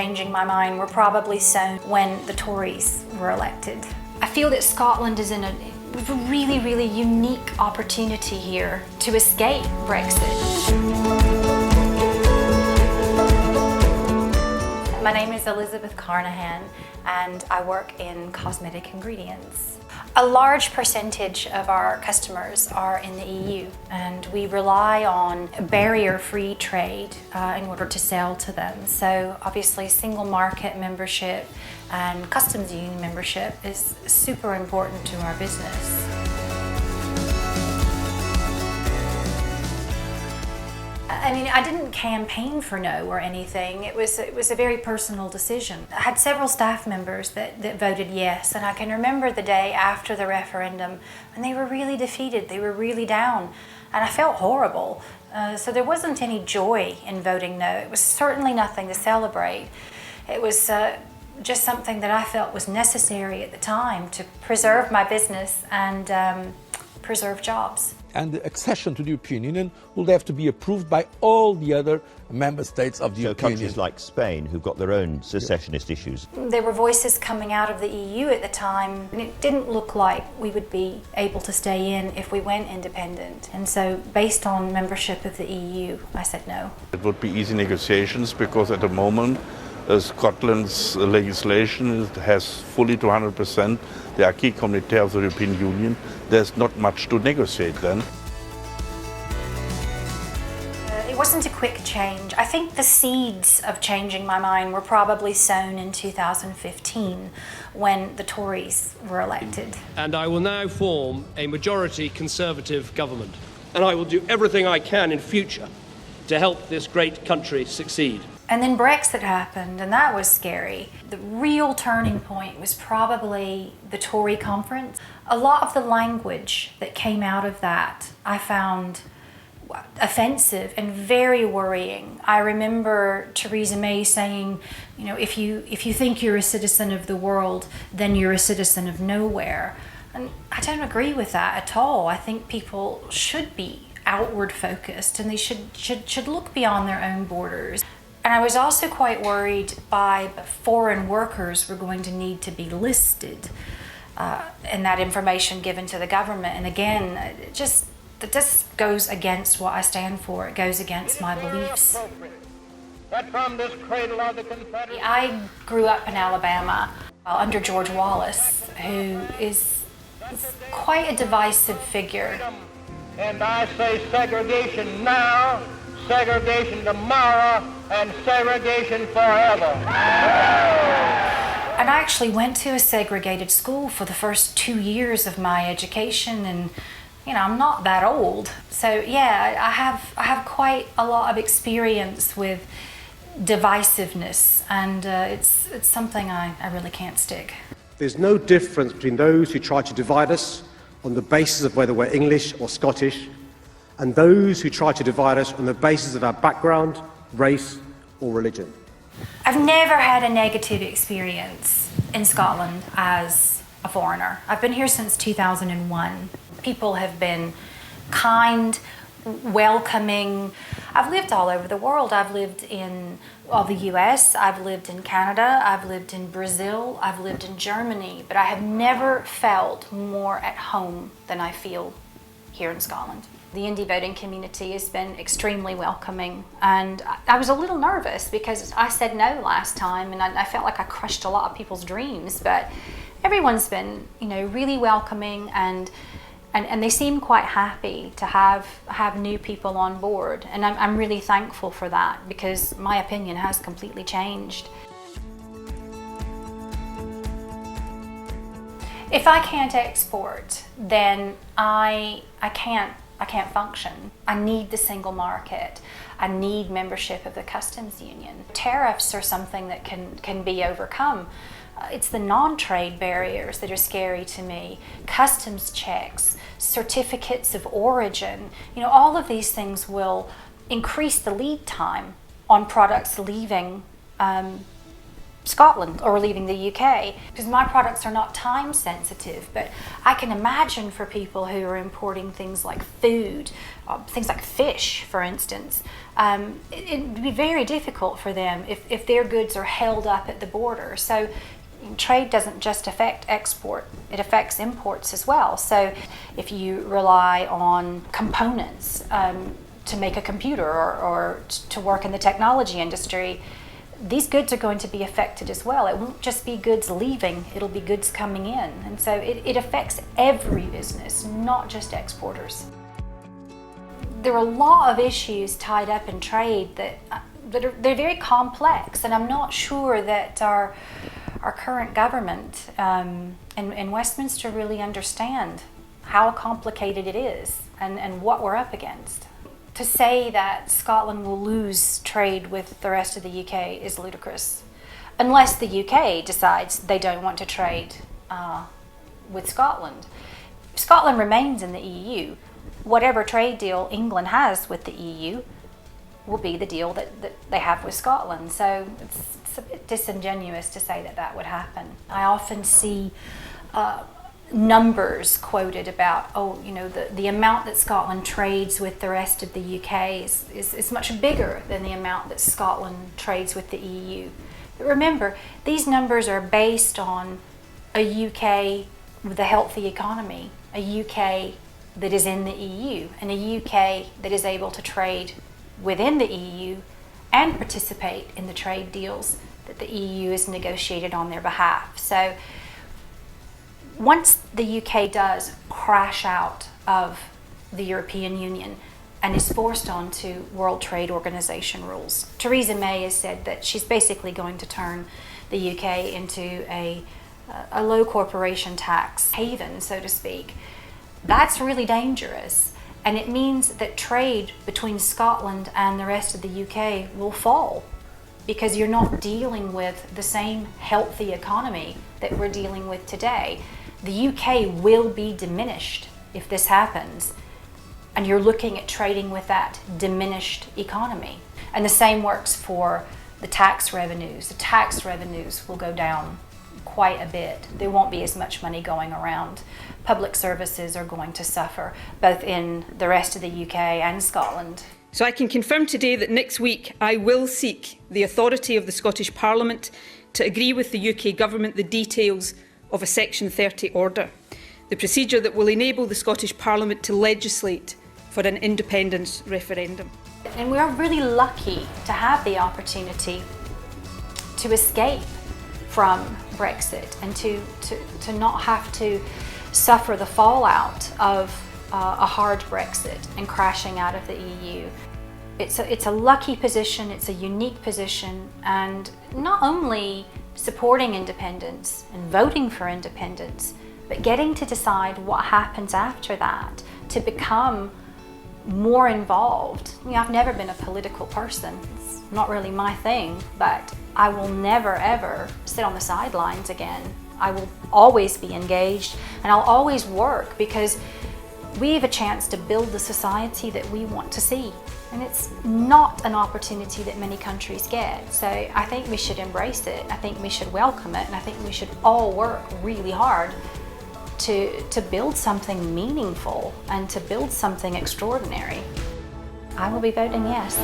changing my mind were probably sown when the Tories were elected. I feel that Scotland is in a really, really unique opportunity here to escape Brexit. My name is Elizabeth Carnahan and I work in cosmetic ingredients. A large percentage of our customers are in the EU and we rely on barrier-free trade in order to sell to them. So obviously single market membership and customs union membership is super important to our business. I mean, I didn't campaign for no or anything. It was a very personal decision. I had several staff members that voted yes, and I can remember the day after the referendum and they were really defeated, they were really down, and I felt horrible. So there wasn't any joy in voting no. It was certainly nothing to celebrate. It was just something that I felt was necessary at the time to preserve my business and preserve jobs. And the accession to the European Union will have to be approved by all the other member states of the European Union. Countries like Spain, who've got their own secessionist issues. There were voices coming out of the EU at the time, and it didn't look like we would be able to stay in if we went independent. And so, based on membership of the EU, I said no. It would be easy negotiations because at the moment, Scotland's legislation has fully to 100% the acquis communautaire of the European Union. There's not much to negotiate then. It wasn't a quick change. I think the seeds of changing my mind were probably sown in 2015 when the Tories were elected. And I will now form a majority Conservative government. And I will do everything I can in future to help this great country succeed. And then Brexit happened, and that was scary. The real turning point was probably the Tory conference. A lot of the language that came out of that I found offensive and very worrying. I remember Theresa May saying, you know, if you think you're a citizen of the world, then you're a citizen of nowhere. And I don't agree with that at all. I think people should be outward focused and they should look beyond their own borders. And I was also quite worried by foreign workers were going to need to be listed and that information given to the government. And again, it just goes against what I stand for. It goes against my beliefs. I grew up in Alabama under George Wallace, who is quite a divisive figure. And I say segregation now, segregation tomorrow, and segregation forever. And I actually went to a segregated school for the first 2 years of my education, and you know, I'm not that old. So yeah, I have quite a lot of experience with divisiveness, and it's something I really can't stick. There's no difference between those who try to divide us on the basis of whether we're English or Scottish, and those who try to divide us on the basis of our background, race or religion. I've never had a negative experience in Scotland as a foreigner. I've been here since 2001. People have been kind, welcoming. I've lived all over the world. I've lived in the US, I've lived in Canada, I've lived in Brazil, I've lived in Germany, but I have never felt more at home than I feel here in Scotland. The indie voting community has been extremely welcoming, and I was a little nervous because I said no last time and I felt like I crushed a lot of people's dreams, but everyone's been, you know, really welcoming and they seem quite happy to have new people on board, and I'm really thankful for that because my opinion has completely changed. If I can't export, then I can't function. I need the single market. I need membership of the customs union. Tariffs are something that can be overcome. It's the non-trade barriers that are scary to me. Customs checks, certificates of origin, you know, all of these things will increase the lead time on products leaving Scotland or leaving the UK, because my products are not time sensitive. But I can imagine for people who are importing things like food, things like fish, for instance, it'd be very difficult for them if their goods are held up at the border. So trade doesn't just affect export, it affects imports as well. So if you rely on components to make a computer or to work in the technology industry, these goods are going to be affected as well. It won't just be goods leaving, it'll be goods coming in. And so it affects every business, not just exporters. There are a lot of issues tied up in trade they're very complex, and I'm not sure that our current government in Westminster really understand how complicated it is and what we're up against. To say that Scotland will lose trade with the rest of the UK is ludicrous, unless the UK decides they don't want to trade with Scotland. If Scotland remains in the EU, whatever trade deal England has with the EU will be the deal that they have with Scotland. So it's a bit disingenuous to say that would happen. I often see numbers quoted about, the amount that Scotland trades with the rest of the UK is much bigger than the amount that Scotland trades with the EU. But remember, these numbers are based on a UK with a healthy economy, a UK that is in the EU, and a UK that is able to trade within the EU and participate in the trade deals that the EU has negotiated on their behalf. So once the UK does crash out of the European Union and is forced onto World Trade Organization rules, Theresa May has said that she's basically going to turn the UK into a low corporation tax haven, so to speak. That's really dangerous, and it means that trade between Scotland and the rest of the UK will fall, because you're not dealing with the same healthy economy that we're dealing with today. The UK will be diminished if this happens, and you're looking at trading with that diminished economy. And the same works for the tax revenues. The tax revenues will go down quite a bit. There won't be as much money going around. Public services are going to suffer, both in the rest of the UK and Scotland. So I can confirm today that next week I will seek the authority of the Scottish Parliament to agree with the UK Government the details of a Section 30 order, the procedure that will enable the Scottish Parliament to legislate for an independence referendum. And we are really lucky to have the opportunity to escape from Brexit and to not have to suffer the fallout of a hard Brexit and crashing out of the EU. It's a lucky position, it's a unique position, and not only supporting independence and voting for independence, but getting to decide what happens after that, to become more involved. I've never been a political person. It's not really my thing, but I will never ever sit on the sidelines again. I will always be engaged, and I'll always work, because we have a chance to build the society that we want to see. And it's not an opportunity that many countries get. So I think we should embrace it. I think we should welcome it. And I think we should all work really hard to build something meaningful and to build something extraordinary. I will be voting yes.